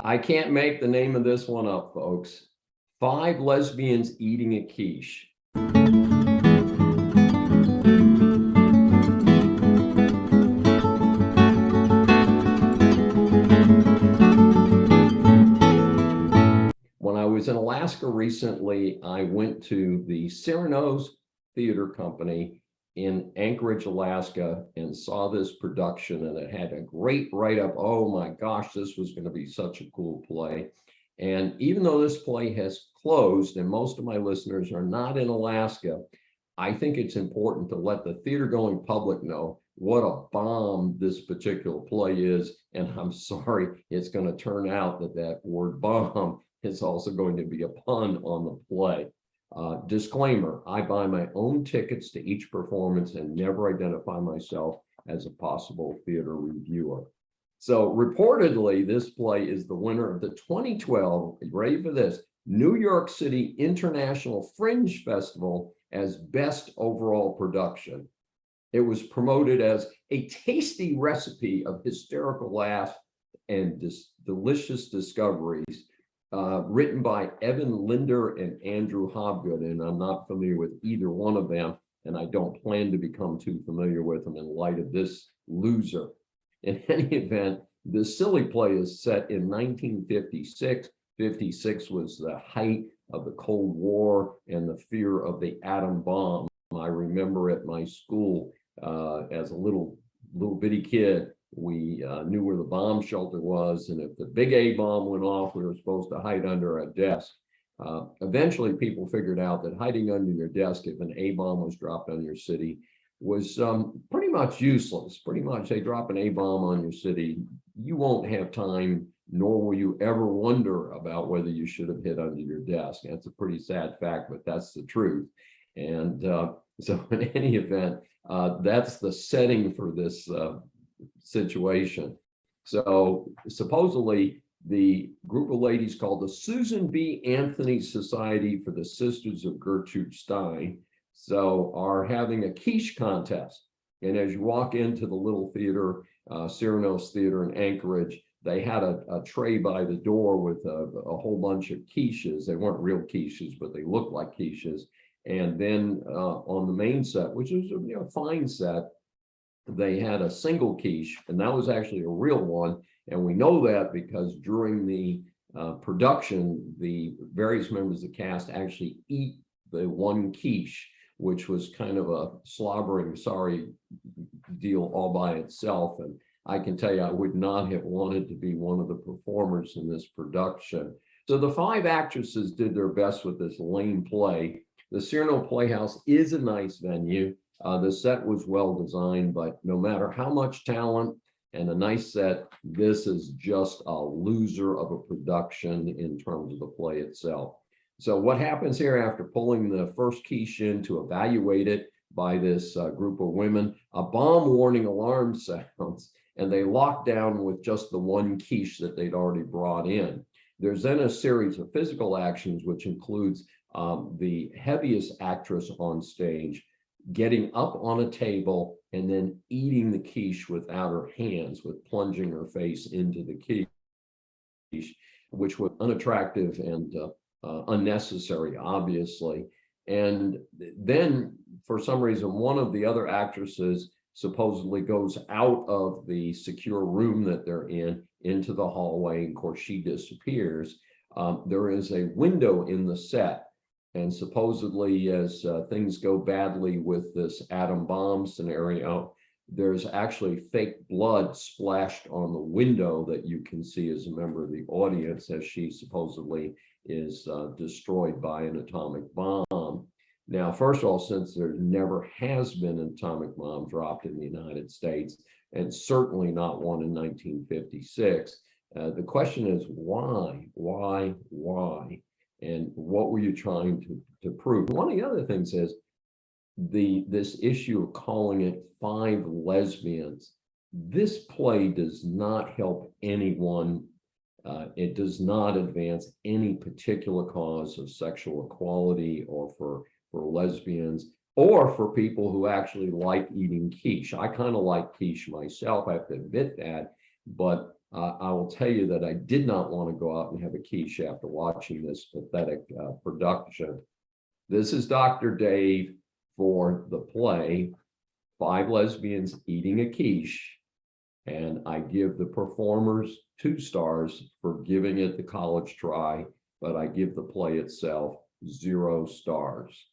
I can't make the name of this one up, folks. 5 lesbians eating a quiche. When I was in Alaska recently, I went to the Cyrano's Theater Company in Anchorage, Alaska, and saw this production, and it had a great write-up. Oh my gosh, this was going to be such a cool play. And even though this play has closed, and most of my listeners are not in Alaska, I think it's important to let the theater-going public know what a bomb this particular play is. And I'm sorry, it's going to turn out that that word bomb is also going to be a pun on the play. Disclaimer, I buy my own tickets to each performance and never identify myself as a possible theater reviewer. So reportedly, this play is the winner of the 2012, ready for this, New York City International Fringe Festival as best overall production. It was promoted as a tasty recipe of hysterical laughs and delicious discoveries, written by Evan Linder and Andrew Hobgood. And I'm not familiar with either one of them, and I don't plan to become too familiar with them in light of this loser. In any event, the silly play is set in 1956. 56 was the height of the Cold War and the fear of the atom bomb. I remember at my school, as a little bitty kid, we knew where the bomb shelter was, and if the big A bomb went off, we were supposed to hide under a desk. Eventually, people figured out that hiding under your desk if an A bomb was dropped on your city was pretty much useless. Pretty much, they drop an A bomb on your city, you won't have time, nor will you ever wonder about whether you should have hid under your desk. That's a pretty sad fact, but that's the truth. And so in any event, that's the setting for this situation. So supposedly the group of ladies called the Susan B. Anthony Society for the Sisters of Gertrude Stein so are having a quiche contest. And as you walk into the little theater, Cyrano's Theater in Anchorage, they had a tray by the door with a whole bunch of quiches. They weren't real quiches, but they looked like quiches. And then on the main set, which is a fine set, they had a single quiche, and that was actually a real one. And we know that because during the production, the various members of the cast actually eat the one quiche, which was kind of a slobbering, sorry deal all by itself. And I can tell you, I would not have wanted to be one of the performers in this production. So the 5 actresses did their best with this lame play. The Cyrano Playhouse is a nice venue. The set was well designed, but no matter how much talent and a nice set, this is just a loser of a production in terms of the play itself. So what happens here after pulling the first quiche in to evaluate it by this group of women, a bomb warning alarm sounds, and they lock down with just the one quiche that they'd already brought in. There's then a series of physical actions, which includes the heaviest actress on stage getting up on a table and then eating the quiche without her hands, with plunging her face into the quiche, which was unattractive and unnecessary, obviously. And then, for some reason, one of the other actresses supposedly goes out of the secure room that they're in into the hallway. And of course, she disappears. There is a window in the set. And supposedly, as things go badly with this atom bomb scenario, there's actually fake blood splashed on the window that you can see as a member of the audience as she supposedly is destroyed by an atomic bomb. Now, first of all, since there never has been an atomic bomb dropped in the United States, and certainly not one in 1956, the question is why? And what were you trying to prove? One of the other things is this issue of calling it 5 lesbians. This play does not help anyone. It does not advance any particular cause of sexual equality or for lesbians or for people who actually like eating quiche. I kind of like quiche myself, I have to admit that, but I will tell you that I did not want to go out and have a quiche after watching this pathetic production. This is Dr. Dave for the play, Five Lesbians Eating a Quiche. And I give the performers 2 stars for giving it the college try, but I give the play itself 0 stars.